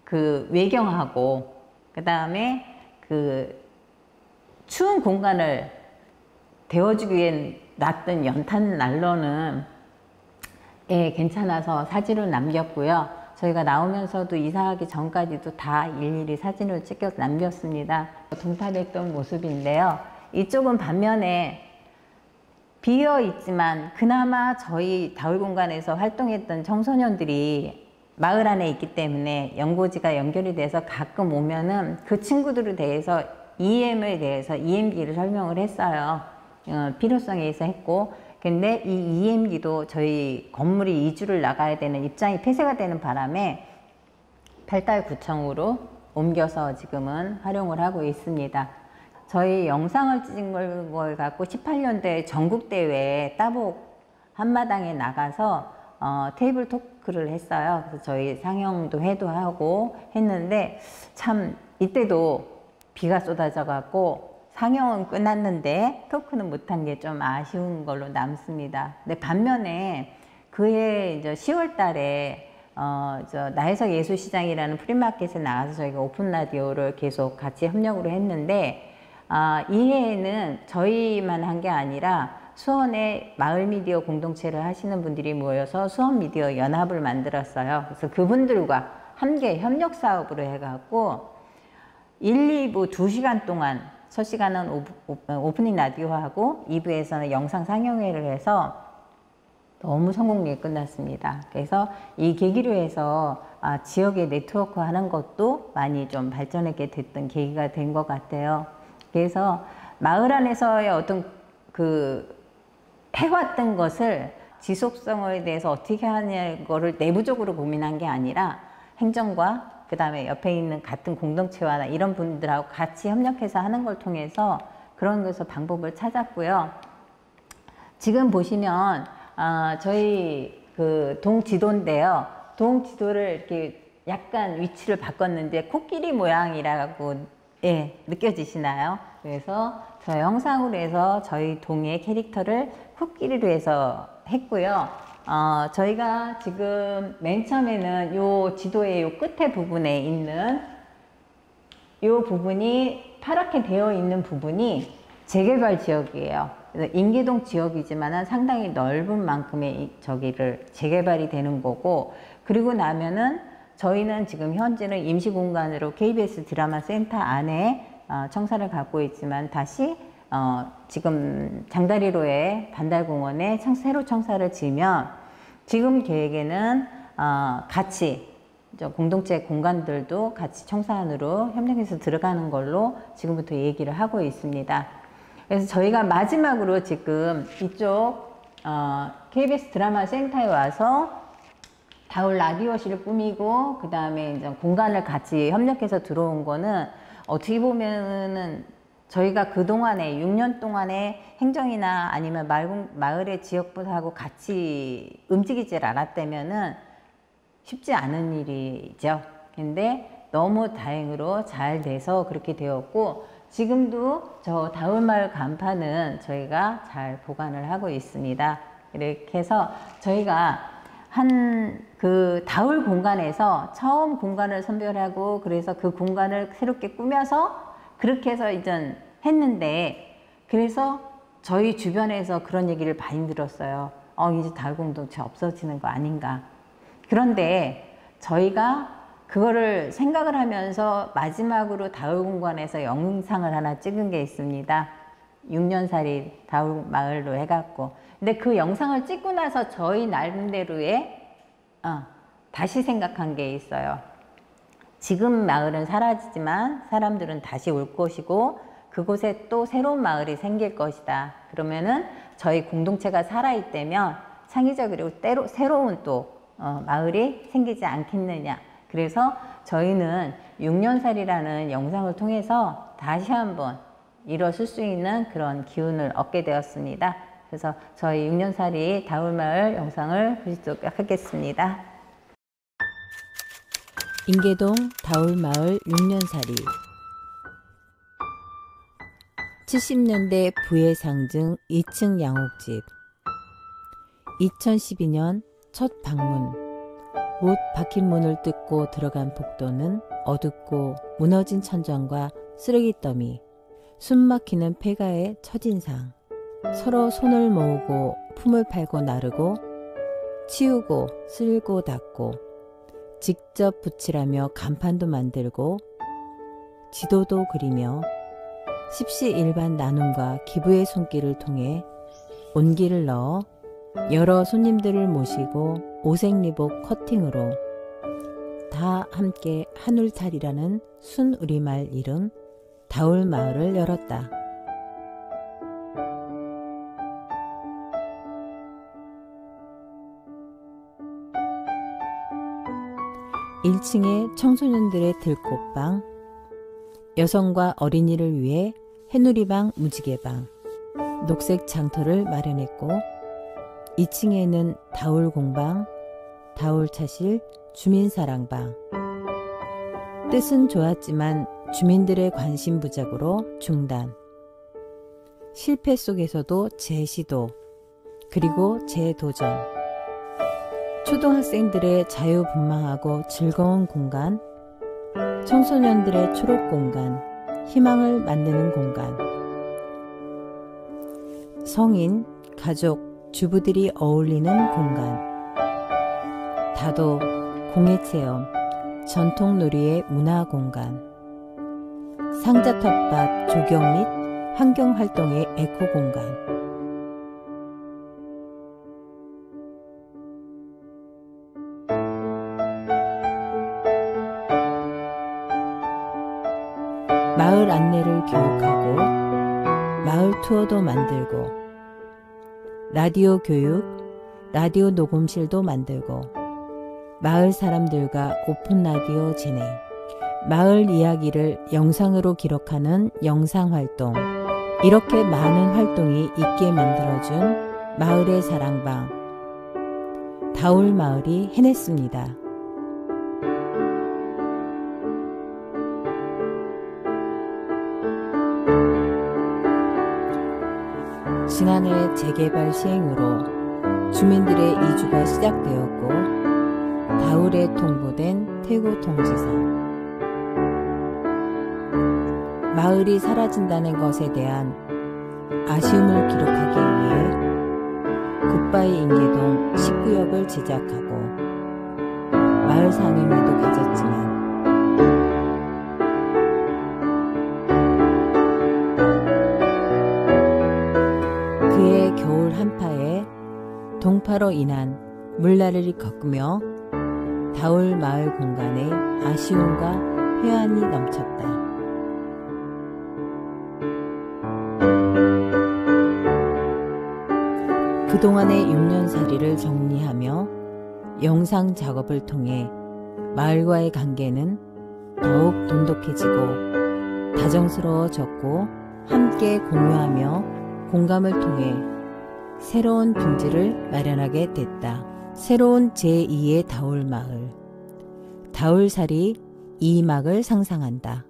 그 외경하고 그 다음에 그 추운 공간을 데워주기 위해 놨던 연탄 난로는 괜찮아서 사진을 남겼고요. 저희가 나오면서도 이사하기 전까지도 다 일일이 사진을 찍어 남겼습니다. 동파됐던 모습인데요. 이쪽은 반면에 비어 있지만 그나마 저희 다울공간에서 활동했던 청소년들이 마을 안에 있기 때문에 연고지가 연결이 돼서 가끔 오면은 그 친구들에 대해서 EM에 대해서 EM기를 설명을 했어요. 필요성에 의해서 했고, 근데 이 EM기도 저희 건물이 이주를 나가야 되는 입장이 폐쇄가 되는 바람에 팔달구청으로 옮겨서 지금은 활용을 하고 있습니다. 저희 영상을 찍은 걸 갖고 18년도에 전국대회 따복 한마당에 나가서 테이블 토크를 했어요. 그래서 저희 상영도 회도 하고 했는데 참 이때도 비가 쏟아져 갖고 상영은 끝났는데 토크는 못한 게 좀 아쉬운 걸로 남습니다. 근데 반면에 그해 이제 10월 달에 나혜석 예술시장이라는 프리마켓에 나가서 저희가 오픈 라디오를 계속 같이 협력으로 했는데 이 해에는 저희만 한 게 아니라 수원에 마을 미디어 공동체를 하시는 분들이 모여서 수원 미디어 연합을 만들었어요. 그래서 그분들과 함께 협력 사업으로 해갖고 1, 2부 2시간 동안 첫 시간은 오프닝 라디오 하고 2부에서는 영상 상영회를 해서 너무 성공리에 끝났습니다. 그래서 이 계기로 해서 지역에 네트워크 하는 것도 많이 좀 발전하게 됐던 계기가 된 것 같아요. 그래서 마을 안에서의 어떤 해왔던 것을 지속성에 대해서 어떻게 하냐를 내부적으로 고민한 게 아니라 행정과 그 다음에 옆에 있는 같은 공동체와 이런 분들하고 같이 협력해서 하는 걸 통해서 그런 것에서 방법을 찾았고요. 지금 보시면 저희 동지도인데요. 동지도를 이렇게 약간 위치를 바꿨는데 코끼리 모양이라고 느껴지시나요? 그래서 저 영상으로 해서 저희 동의 캐릭터를 코끼리로 해서 했고요. 저희가 지금 맨 처음에는 요 지도의 요 끝에 부분에 있는 요 부분이 파랗게 되어 있는 부분이 재개발 지역이에요. 그래서 인계동 지역이지만 상당히 넓은 만큼의 저기를 재개발이 되는 거고, 그리고 나면은 저희는 지금 현재는 임시공간으로 KBS 드라마 센터 안에 청사를 갖고 있지만 다시 지금 장다리로의 반달공원에 새로 청사를 지으면 지금 계획에는 같이 공동체 공간들도 같이 청사 안으로 협력해서 들어가는 걸로 지금부터 얘기를 하고 있습니다. 그래서 저희가 마지막으로 지금 이쪽 KBS 드라마 센터에 와서 다울 라디오실을 꾸미고 그 다음에 이제 공간을 같이 협력해서 들어온 거는 어떻게 보면은 저희가 그동안에 6년 동안에 행정이나 아니면 마을의 지역부하고 같이 움직이질 않았다면은 쉽지 않은 일이죠. 근데 너무 다행으로 잘 돼서 그렇게 되었고, 지금도 저 다울마을 간판은 저희가 잘 보관을 하고 있습니다. 이렇게 해서 저희가 다울 공간에서 처음 공간을 선별하고, 그래서 그 공간을 새롭게 꾸며서 그렇게 해서 이전 했는데, 그래서 저희 주변에서 그런 얘기를 많이 들었어요. 이제 다울 공동체 없어지는 거 아닌가. 그런데 저희가 그거를 생각을 하면서 마지막으로 다울 공간에서 영상을 하나 찍은 게 있습니다. 6년살이 다울 마을로 해갖고. 근데 그 영상을 찍고 나서 저희 나름대로의 다시 생각한 게 있어요. 지금 마을은 사라지지만 사람들은 다시 올 것이고 그곳에 또 새로운 마을이 생길 것이다. 그러면은 저희 공동체가 살아있다면 창의적이고 새로운 또 마을이 생기지 않겠느냐. 그래서 저희는 6년살이라는 영상을 통해서 다시 한번 일어설 수 있는 그런 기운을 얻게 되었습니다. 그래서 저희 6년살이 다울마을 영상을 보시도록 하겠습니다. 인계동 다울마을 6년살이 70년대 부의 상징 2층 양옥집. 2012년 첫 방문. 못 박힌 문을 뚫고 들어간 복도는 어둡고 무너진 천장과 쓰레기 더미, 숨막히는 폐가의 첫인상. 서로 손을 모으고 품을 팔고 나르고 치우고 쓸고 닦고 직접 붓칠하며 간판도 만들고 지도도 그리며 십시일반 나눔과 기부의 손길을 통해 온기를 넣어 여러 손님들을 모시고 오색리복 커팅으로 다 함께 한울탈이라는 순우리말 이름 다울마을을 열었다. 1층에 청소년들의 들꽃방, 여성과 어린이를 위해 해누리방, 무지개방, 녹색 장터를 마련했고 2층에는 다울공방, 다울차실, 주민사랑방. 뜻은 좋았지만 주민들의 관심 부족으로 중단. 실패 속에서도 재시도, 그리고 재도전. 초등학생들의 자유분방하고 즐거운 공간, 청소년들의 초록 공간, 희망을 만드는 공간. 성인, 가족, 주부들이 어울리는 공간. 다도, 공예체험, 전통놀이의 문화공간. 상자 텃밭, 조경 및 환경활동의 에코공간. 마을 안내를 교육하고 마을 투어도 만들고 라디오 교육, 라디오 녹음실도 만들고 마을 사람들과 오픈 라디오 진행, 마을 이야기를 영상으로 기록하는 영상활동. 이렇게 많은 활동이 있게 만들어준 마을의 사랑방 다울마을이 해냈습니다. 지난해 재개발 시행으로 주민들의 이주가 시작되었고 다울에 통보된 태구 통지서. 마을이 사라진다는 것에 대한 아쉬움을 기록하기 위해 굿바이 인계동 19역을 제작하고 마을 상임회도 가졌지만 그해 겨울 한파에 동파로 인한 물난리를 겪으며 다울 마을 공간에 아쉬움과 회한이 넘쳤다. 그동안의 6년살이를 정리하며 영상 작업을 통해 마을과의 관계는 더욱 돈독해지고 다정스러워졌고 함께 공유하며 공감을 통해 새로운 둥지를 마련하게 됐다. 새로운 제2의 다울마을. 다울살이 2막을 상상한다.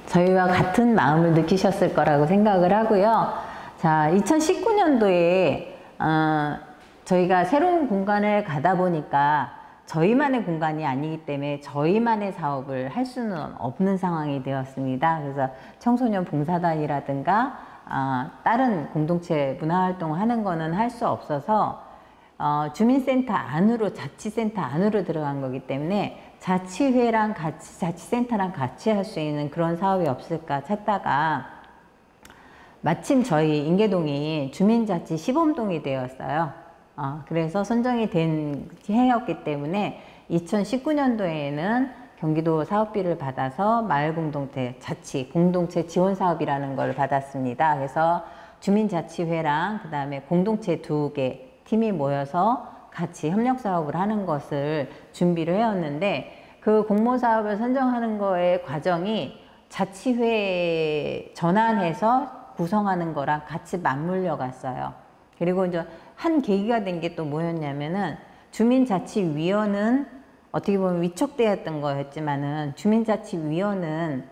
저희와 같은 마음을 느끼셨을 거라고 생각을 하고요. 자, 2019년도에 저희가 새로운 공간을 가다 보니까 저희만의 공간이 아니기 때문에 저희만의 사업을 할 수는 없는 상황이 되었습니다. 그래서 청소년 봉사단이라든가 다른 공동체 문화활동을 하는 거는 할 수 없어서 주민센터 안으로, 자치센터 안으로 들어간 거기 때문에 자치회랑 같이, 자치센터랑 같이 할 수 있는 그런 사업이 없을까 찾다가 마침 저희 인계동이 주민자치 시범동이 되었어요. 그래서 선정이 된 해였기 때문에 2019년도에는 경기도 사업비를 받아서 마을공동체 자치 공동체 지원사업이라는 걸 받았습니다. 그래서 주민자치회랑 그 다음에 공동체 2개 팀이 모여서 같이 협력사업을 하는 것을 준비를 해왔는데 그 공모사업을 선정하는 거의 과정이 자치회 전환해서 구성하는 거랑 같이 맞물려 갔어요. 그리고 이제 한 계기가 된 게 또 뭐였냐면은 주민자치위원은 어떻게 보면 위촉되었던 거였지만은 주민자치위원은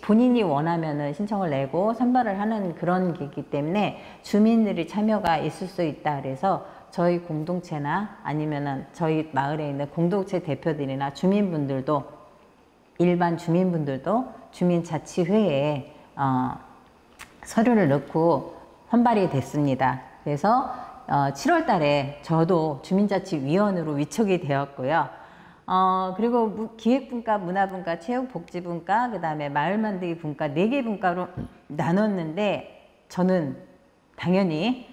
본인이 원하면은 신청을 내고 선발을 하는 그런 게기 때문에 주민들이 참여가 있을 수 있다. 그래서 저희 공동체나 아니면은 저희 마을에 있는 공동체 대표들이나 주민분들도 일반 주민분들도 주민자치회에 서류를 넣고 선발이 됐습니다. 그래서 7월 달에 저도 주민자치위원으로 위촉이 되었고요. 그리고 기획분과, 문화분과, 체육복지분과, 그 다음에 마을만들기 분과 4개 분과로 나눴는데 저는 당연히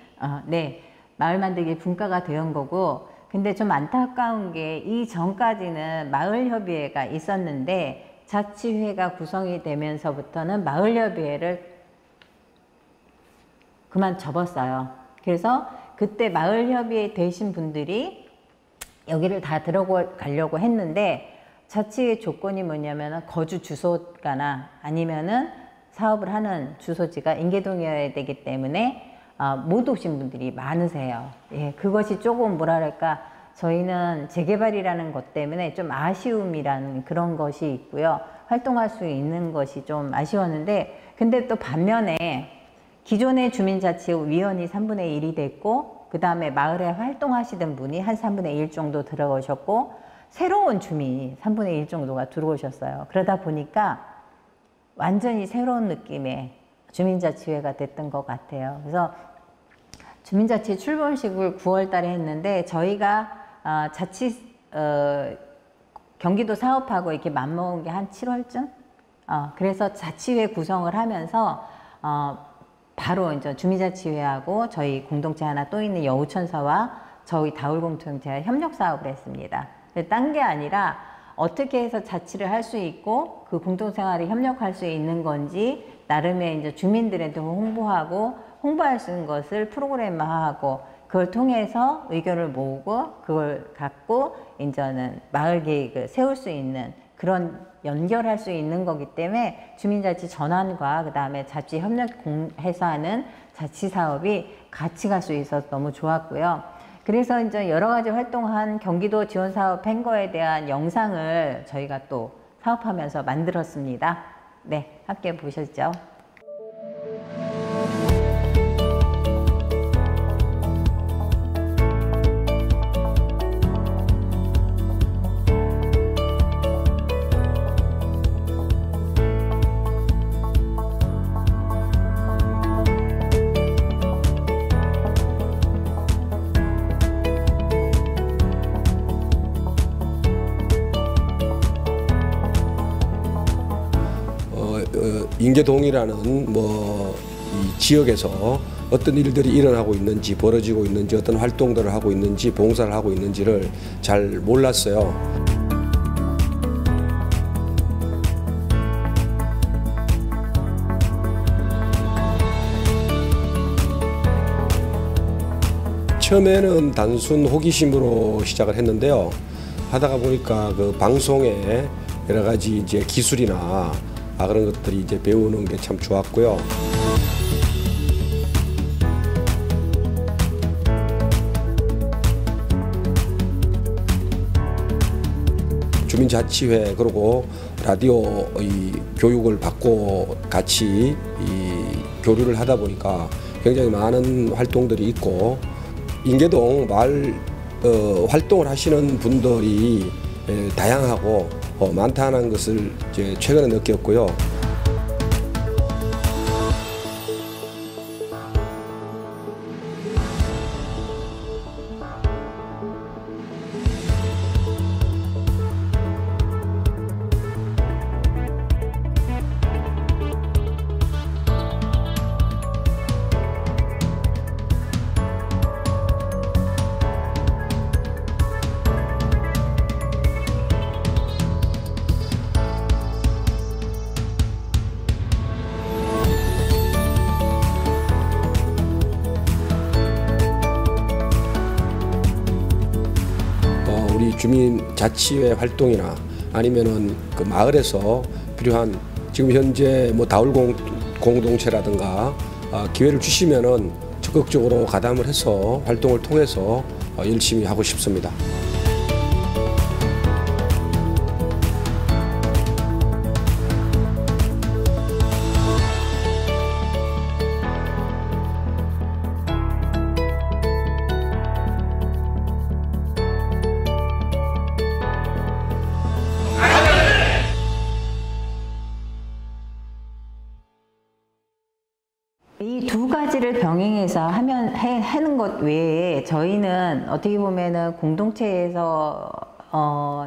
마을만들기 분과가 된 거고, 근데 좀 안타까운 게 이전까지는 마을협의회가 있었는데 자치회가 구성이 되면서부터는 마을협의회를 그만 접었어요. 그래서 그때 마을협의회 되신 분들이 여기를 다 들어가려고 했는데 자치의 조건이 뭐냐면 거주 주소가나 아니면은 사업을 하는 주소지가 인계동이어야 되기 때문에 못 오신 분들이 많으세요. 예, 그것이 조금 뭐랄까 저희는 재개발이라는 것 때문에 좀 아쉬움이라는 그런 것이 있고요. 활동할 수 있는 것이 좀 아쉬웠는데 근데 또 반면에 기존의 주민자치위원이 3분의 1이 됐고 그 다음에 마을에 활동하시던 분이 한 3분의 1 정도 들어오셨고 새로운 주민이 3분의 1 정도가 들어오셨어요. 그러다 보니까 완전히 새로운 느낌의 주민자치회가 됐던 것 같아요. 그래서 주민자치 출범식을 9월 달에 했는데 저희가 경기도 사업하고 이렇게 맞먹은 게 한 7월쯤? 그래서 자치회 구성을 하면서 바로 이제 주민자치회하고 저희 공동체 하나 또 있는 여우천사와 저희 다울공동체가 협력 사업을 했습니다. 딴 게 아니라 어떻게 해서 자치를 할 수 있고 그 공동생활에 협력할 수 있는 건지 나름의 이제 주민들한테 홍보할 수 있는 것을 프로그램화하고 그걸 통해서 의견을 모으고 그걸 갖고 이제는 마을 계획을 세울 수 있는 그런 연결할 수 있는 거기 때문에 주민자치 전환과 그 다음에 자치 협력해서 하는 자치 사업이 같이 갈 수 있어서 너무 좋았고요. 그래서 이제 여러 가지 활동한 경기도 지원 사업 한 거에 대한 영상을 저희가 또 사업하면서 만들었습니다. 네, 함께 보셨죠? 인계동이라는 이 지역에서 어떤 일들이 일어나고 있는지 벌어지고 있는지 어떤 활동들을 하고 있는지 봉사를 하고 있는지를 잘 몰랐어요. 처음에는 단순 호기심으로 시작을 했는데요. 하다가 보니까 그 방송에 여러 가지 이제 기술이나 그런 것들이 이제 배우는 게 참 좋았고요. 주민자치회 그리고 라디오 교육을 받고 같이 교류를 하다 보니까 굉장히 많은 활동들이 있고 인계동 마을 활동을 하시는 분들이 다양하고 많다는 것을 이제 최근에 느꼈고요. 우리 주민자치회 활동이나 아니면은 그 마을에서 필요한 지금 현재 다울공동체라든가 기회를 주시면은 적극적으로 가담을 해서 활동을 통해서 열심히 하고 싶습니다. 이 두 가지를 병행해서 하는 것 외에 저희는 어떻게 보면은 공동체에서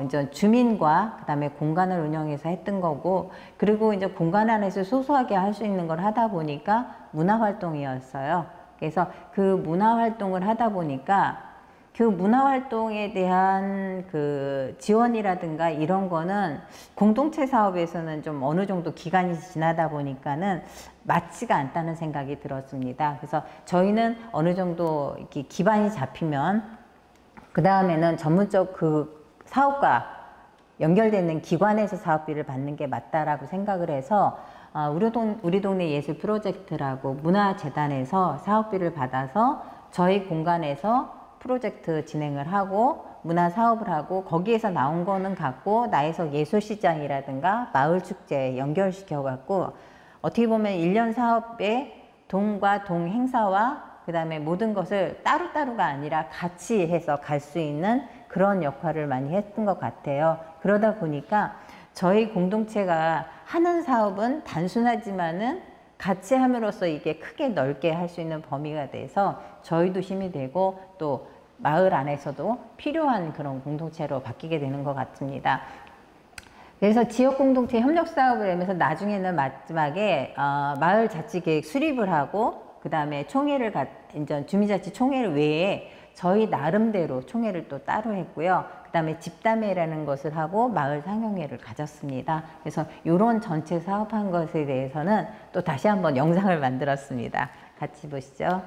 이제 주민과 그다음에 공간을 운영해서 했던 거고 그리고 이제 공간 안에서 소소하게 할 수 있는 걸 하다 보니까 문화 활동이었어요. 그래서 그 문화 활동을 하다 보니까 그 문화활동에 대한 그 지원이라든가 이런 거는 공동체 사업에서는 좀 어느 정도 기간이 지나다 보니까는 맞지가 않다는 생각이 들었습니다. 그래서 저희는 어느 정도 이렇게 기반이 잡히면 그 다음에는 전문적 그 사업과 연결되는 기관에서 사업비를 받는 게 맞다라고 생각을 해서 우리 동네 예술 프로젝트라고 문화재단에서 사업비를 받아서 저희 공간에서 프로젝트 진행을 하고 문화 사업을 하고 거기에서 나온 거는 갖고 나에서 예술시장이라든가 마을축제 연결시켜 갖고 어떻게 보면 1년 사업에 동과 동 행사와 그 다음에 모든 것을 따로따로가 아니라 같이 해서 갈 수 있는 그런 역할을 많이 했던 것 같아요. 그러다 보니까 저희 공동체가 하는 사업은 단순하지만은 같이 함으로써 이게 크게 넓게 할 수 있는 범위가 돼서 저희도 힘이 되고 또 마을 안에서도 필요한 그런 공동체로 바뀌게 되는 것 같습니다. 그래서 지역공동체 협력사업을 하면서 나중에는 마지막에 마을 자치계획 수립을 하고 그 다음에 총회를 주민자치 총회를 외에 저희 나름대로 총회를 또 따로 했고요. 그 다음에 집담회라는 것을 하고 마을 상영회를 가졌습니다. 그래서 이런 전체 사업한 것에 대해서는 또 다시 한번 영상을 만들었습니다. 같이 보시죠.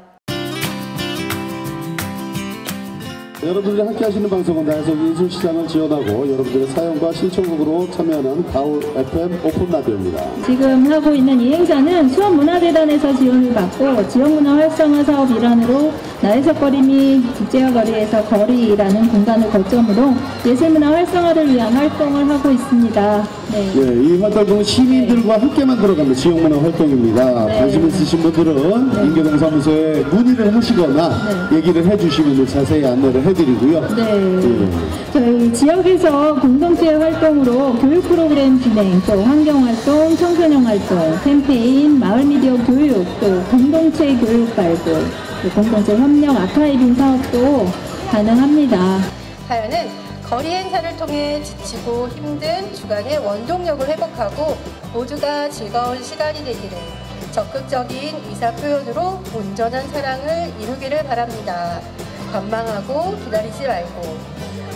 여러분들이 함께 하시는 방송은 나에서 예술시장을 지원하고 여러분들의 사연과 신청곡으로 참여하는 다울 FM 오픈 라디오입니다. 지금 하고 있는 이 행사는 수원문화재단에서 지원을 받고 지역문화 활성화 사업 일환으로 나혜석거리 및 국제화거리에서 거리라는 공간을 거점으로 예술문화 활성화를 위한 활동을 하고 있습니다. 네. 네, 이 활동은 시민들과 함께 만들어가는 지역문화 활동입니다. 네. 관심 있으신 분들은 네. 인계동 사무소에 문의를 하시거나 네. 얘기를 해주시면 자세히 안내를 해드리고요. 네. 저희 지역에서 공동체 활동으로 교육 프로그램 진행, 또 환경활동, 청소년 활동, 캠페인, 마을 미디어 교육, 또 공동체 교육 발굴, 또 공동체 협력 아카이빙 사업도 가능합니다. 사연은 거리 행사를 통해 지치고 힘든 주간의 원동력을 회복하고 모두가 즐거운 시간이 되기를 적극적인 의사표현으로 온전한 사랑을 이루기를 바랍니다. 관망하고 기다리지 말고.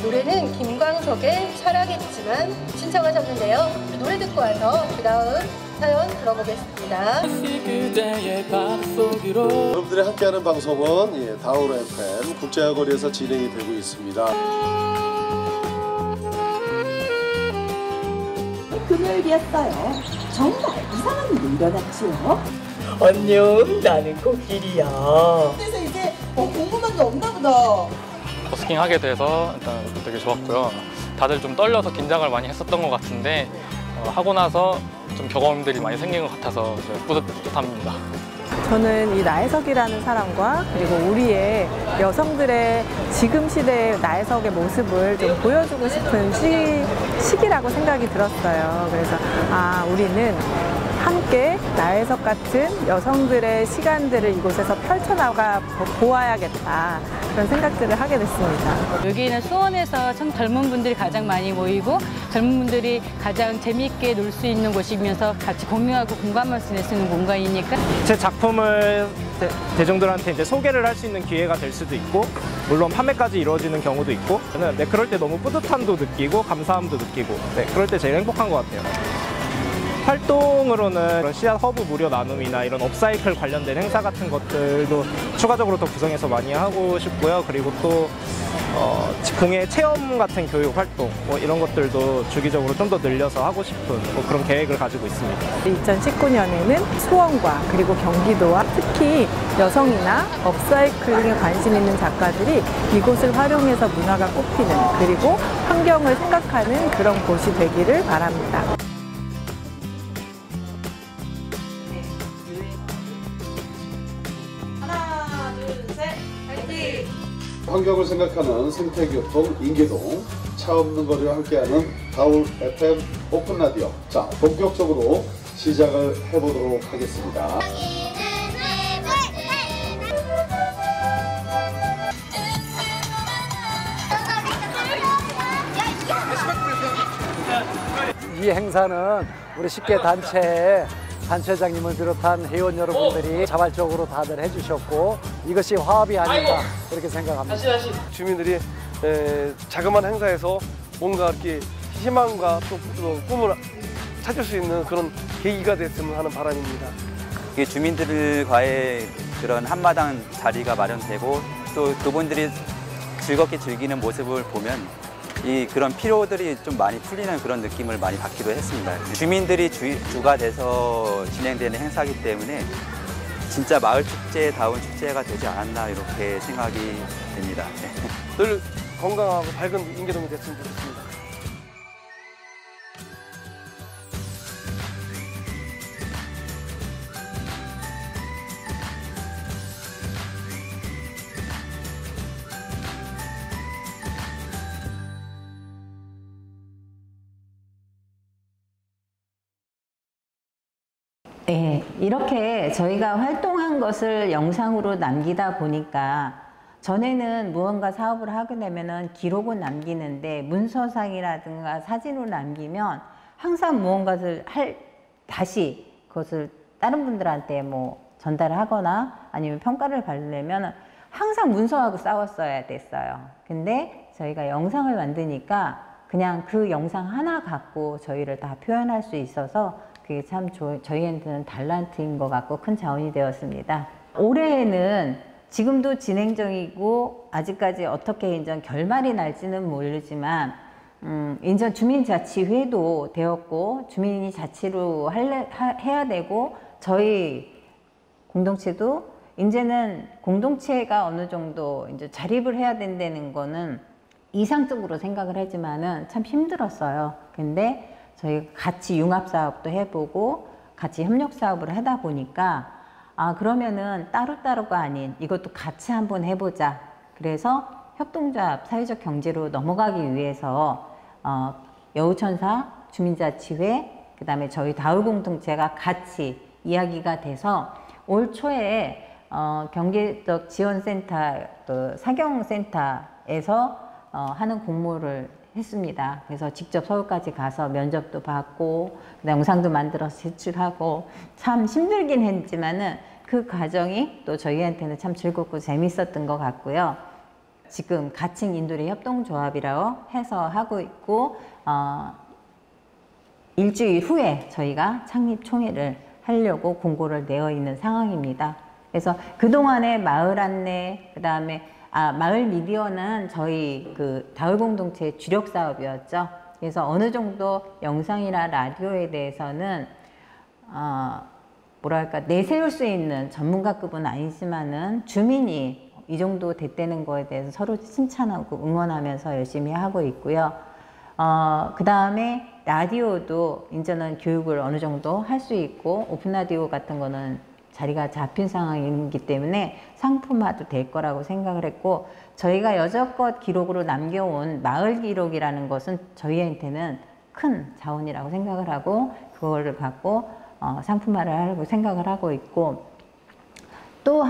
노래는 김광석의 사랑했지만 신청하셨는데요. 노래 듣고 와서 그 다음 사연 들어보겠습니다. 여러분들이 함께하는 방송은 다울 FM 국제화거리에서 진행이 되고 있습니다. 금요일이었어요. 정말 이상한 일이 일어났지요. 안녕, 나는 코끼리야. 그래서 이제 공부만 도 없나 보다. 버스킹 하게 돼서 일단 되게 좋았고요. 다들 좀 떨려서 긴장을 많이 했었던 것 같은데 하고 나서 좀 경험들이 많이 생긴 것 같아서 뿌듯합니다. 저는 이 나혜석이라는 사람과 그리고 우리의 여성들의 지금 시대의 나혜석의 모습을 좀 보여주고 싶은 시기라고 생각이 들었어요. 그래서 우리는 함께 나혜석 같은 여성들의 시간들을 이곳에서 펼쳐나가 보아야겠다, 그런 생각들을 하게 됐습니다. 여기는 수원에서 참 젊은 분들이 가장 많이 모이고 젊은 분들이 가장 재미있게 놀 수 있는 곳이면서 같이 공유하고 공감할 수 있는 공간이니까 제 작품을 대중들한테 이제 소개를 할 수 있는 기회가 될 수도 있고, 물론 판매까지 이루어지는 경우도 있고, 저는 그럴 때 너무 뿌듯함도 느끼고 감사함도 느끼고, 그럴 때 제일 행복한 것 같아요. 활동으로는 씨앗 허브 무료 나눔이나 이런 업사이클 관련된 행사 같은 것들도 추가적으로 더 구성해서 많이 하고 싶고요. 그리고 또 공예 체험 같은 교육 활동 이런 것들도 주기적으로 좀 더 늘려서 하고 싶은 그런 계획을 가지고 있습니다. 2019년에는 수원과 그리고 경기도와 특히 여성이나 업사이클링에 관심 있는 작가들이 이곳을 활용해서 문화가 꽃피는, 그리고 환경을 생각하는 그런 곳이 되기를 바랍니다. 환경을 생각하는 생태교통 인계동 차 없는 거리와 함께하는 다울 FM 오픈 라디오. 자, 본격적으로 시작을 해보도록 하겠습니다. 이 행사는 우리 10개 단체의 단체장님을 비롯한 회원 여러분들이 자발적으로 다들 해주셨고 이것이 화합이 아닌가 그렇게 생각합니다. 주민들이 자그마한 행사에서 뭔가 이렇게 희망과 또 꿈을 찾을 수 있는 그런 계기가 됐으면 하는 바람입니다. 주민들과의 그런 한마당 자리가 마련되고 또 그분들이 즐겁게 즐기는 모습을 보면 그런 피로들이 좀 많이 풀리는 그런 느낌을 많이 받기도 했습니다. 주민들이 주가 돼서 진행되는 행사이기 때문에 진짜 마을 축제다운 축제가 되지 않았나 이렇게 생각이 됩니다. 늘 건강하고 밝은 인계동이 됐으면 좋겠습니다. 네, 이렇게 저희가 활동한 것을 영상으로 남기다 보니까 전에는 무언가 사업을 하게 되면은 기록을 남기는데 문서상이라든가 사진으로 남기면 항상 무언가를 다시 그것을 다른 분들한테 뭐 전달을 하거나 아니면 평가를 받으려면 항상 문서하고 싸웠어야 됐어요. 근데 저희가 영상을 만드니까 그냥 그 영상 하나 갖고 저희를 다 표현할 수 있어서 그게 참 저희한테는 달란트인 것 같고 큰 자원이 되었습니다. 올해에는 지금도 진행 중이고 아직까지 어떻게 인전 결말이 날지는 모르지만 인전 주민자치회도 되었고 주민이 자치로 해야 되고 저희 공동체도 이제는 공동체가 어느 정도 이제 자립을 해야 된다는 거는 이상적으로 생각을 하지만은 참 힘들었어요. 근데 저희 같이 융합사업도 해보고 같이 협력사업을 하다 보니까 그러면은 따로따로가 아닌 이것도 같이 한번 해보자. 그래서 협동조합 사회적 경제로 넘어가기 위해서 여우천사 주민자치회 그 다음에 저희 다울공동체가 같이 이야기가 돼서 올 초에 경제적 지원센터 사경센터에서 하는 공모를 했습니다. 그래서 직접 서울까지 가서 면접도 받고 영상도 만들어서 제출하고 참 힘들긴 했지만은 그 과정이 또 저희한테는 참 즐겁고 재밌었던 것 같고요. 지금 가칭 인도리 협동조합이라고 해서 하고 있고 일주일 후에 저희가 창립 총회를 하려고 공고를 내어 있는 상황입니다. 그래서 그동안의 마을 안내 그 다음에 마을 미디어는 저희 그 다울공동체의 주력 사업이었죠. 그래서 어느 정도 영상이나 라디오에 대해서는 뭐랄까 내세울 수 있는 전문가급은 아니지만은 주민이 이 정도 됐다는 거에 대해서 서로 칭찬하고 응원하면서 열심히 하고 있고요. 그 다음에 라디오도 이제는 교육을 어느 정도 할 수 있고 오픈 라디오 같은 거는 자리가 잡힌 상황이기 때문에 상품화도 될 거라고 생각을 했고 저희가 여지껏 기록으로 남겨온 마을 기록이라는 것은 저희한테는 큰 자원이라고 생각을 하고 그거를 갖고 상품화를 하려고 생각을 하고 있고 또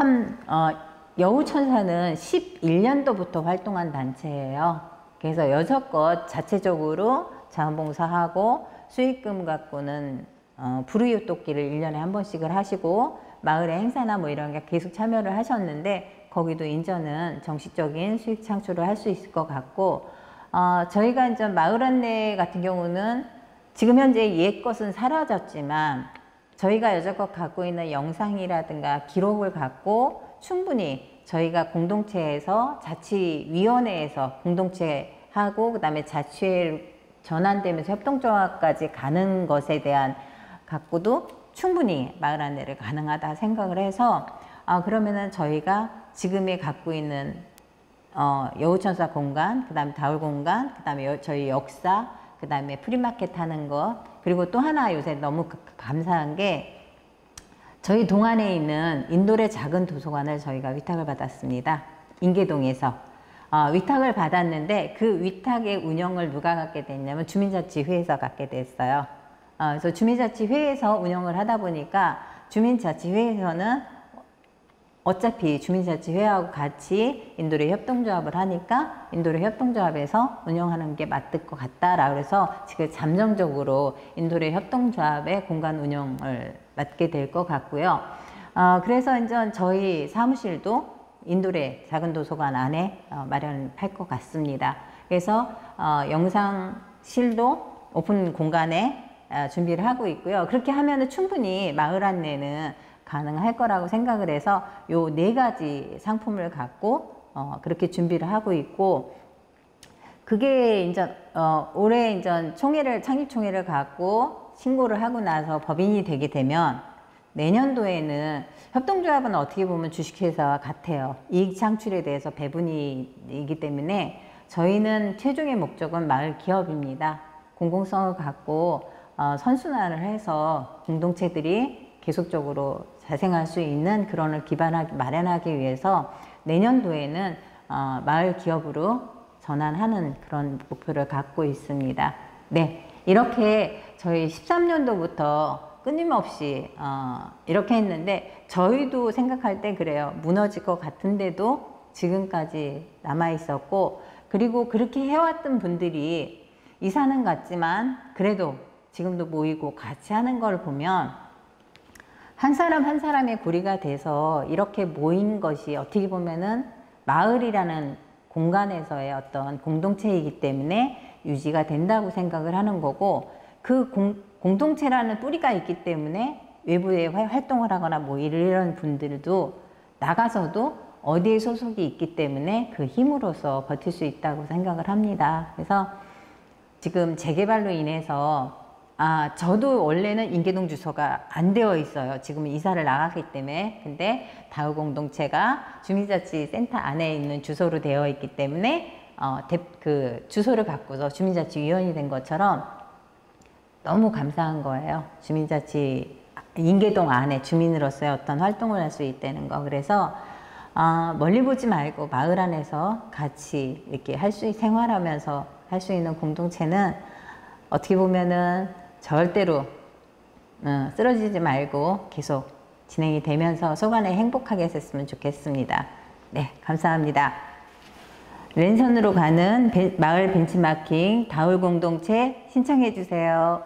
여우천사는 11년도부터 활동한 단체예요. 그래서 여지껏 자체적으로 자원봉사하고 수익금 갖고는 불우이웃돕기를 1년에 한 번씩을 하시고 마을의 행사나 뭐 이런 게 계속 참여를 하셨는데 거기도 인전은 정식적인 수익 창출을 할 수 있을 것 같고 저희가 이제 마을 안내 같은 경우는 지금 현재 옛 것은 사라졌지만 저희가 여지껏 갖고 있는 영상이라든가 기록을 갖고 충분히 저희가 공동체에서 자치위원회에서 공동체하고 그 다음에 자치회 전환되면서 협동조합까지 가는 것에 대한 갖고도 충분히 마을 안내를 가능하다 생각을 해서 그러면은 저희가 지금에 갖고 있는 여우천사 공간, 그 다음에 다울 공간, 그 다음에 저희 역사, 그 다음에 프리마켓 하는 것 그리고 또 하나 요새 너무 감사한 게 저희 동안에 있는 인도의 작은 도서관을 저희가 위탁을 받았습니다. 인계동에서 위탁을 받았는데 그 위탁의 운영을 누가 갖게 됐냐면 주민자치회에서 갖게 됐어요. 그래서 주민자치회에서 운영을 하다 보니까 주민자치회에서는 어차피 주민자치회하고 같이 인도리 협동조합을 하니까 인도리 협동조합에서 운영하는 게 맞을 것 같다라고 해서 지금 잠정적으로 인도리 협동조합의 공간 운영을 맡게 될 것 같고요. 그래서 이제 저희 사무실도 인도래 작은 도서관 안에 마련할 것 같습니다. 그래서 영상실도 오픈 공간에 준비를 하고 있고요. 그렇게 하면은 충분히 마을 안내는 가능할 거라고 생각을 해서 요 4가지 상품을 갖고 그렇게 준비를 하고 있고, 그게 이제 올해 이제 창립 총회를 갖고 신고를 하고 나서 법인이 되게 되면 내년도에는 협동조합은 어떻게 보면 주식회사와 같아요. 이익 창출에 대해서 배분이기 때문에 저희는 최종의 목적은 마을 기업입니다. 공공성을 갖고 선순환을 해서 공동체들이 계속적으로 자생할 수 있는 그런 마련하기 위해서 내년도에는 마을 기업으로 전환하는 그런 목표를 갖고 있습니다. 네, 이렇게 저희 13년도부터 끊임없이 이렇게 했는데, 저희도 생각할 때 그래요. 무너질 것 같은데도 지금까지 남아 있었고, 그리고 그렇게 해왔던 분들이 이사는 같지만 그래도 지금도 모이고 같이 하는 걸 보면 한 사람 한 사람의 고리가 돼서 이렇게 모인 것이 어떻게 보면은 마을이라는 공간에서의 어떤 공동체이기 때문에 유지가 된다고 생각을 하는 거고, 그 공동체라는 뿌리가 있기 때문에 외부에 활동을 하거나 뭐 이런 분들도 나가서도 어디에 소속이 있기 때문에 그 힘으로써 버틸 수 있다고 생각을 합니다. 그래서 지금 재개발로 인해서 저도 원래는 인계동 주소가 안 되어 있어요. 지금 이사를 나갔기 때문에. 근데 다우 공동체가 주민자치센터 안에 있는 주소로 되어 있기 때문에 그 주소를 바꾸서 주민자치위원이 된 것처럼 너무 감사한 거예요. 인계동 안에 주민으로서의 어떤 활동을 할 수 있다는 거. 그래서 멀리 보지 말고 마을 안에서 같이 이렇게 생활하면서 할 수 있는 공동체는 어떻게 보면은 절대로 쓰러지지 말고 계속 진행이 되면서 소관에 행복하게 했으면 좋겠습니다. 네, 감사합니다. 랜선으로 가는 마을 벤치마킹 다울 공동체 신청해 주세요.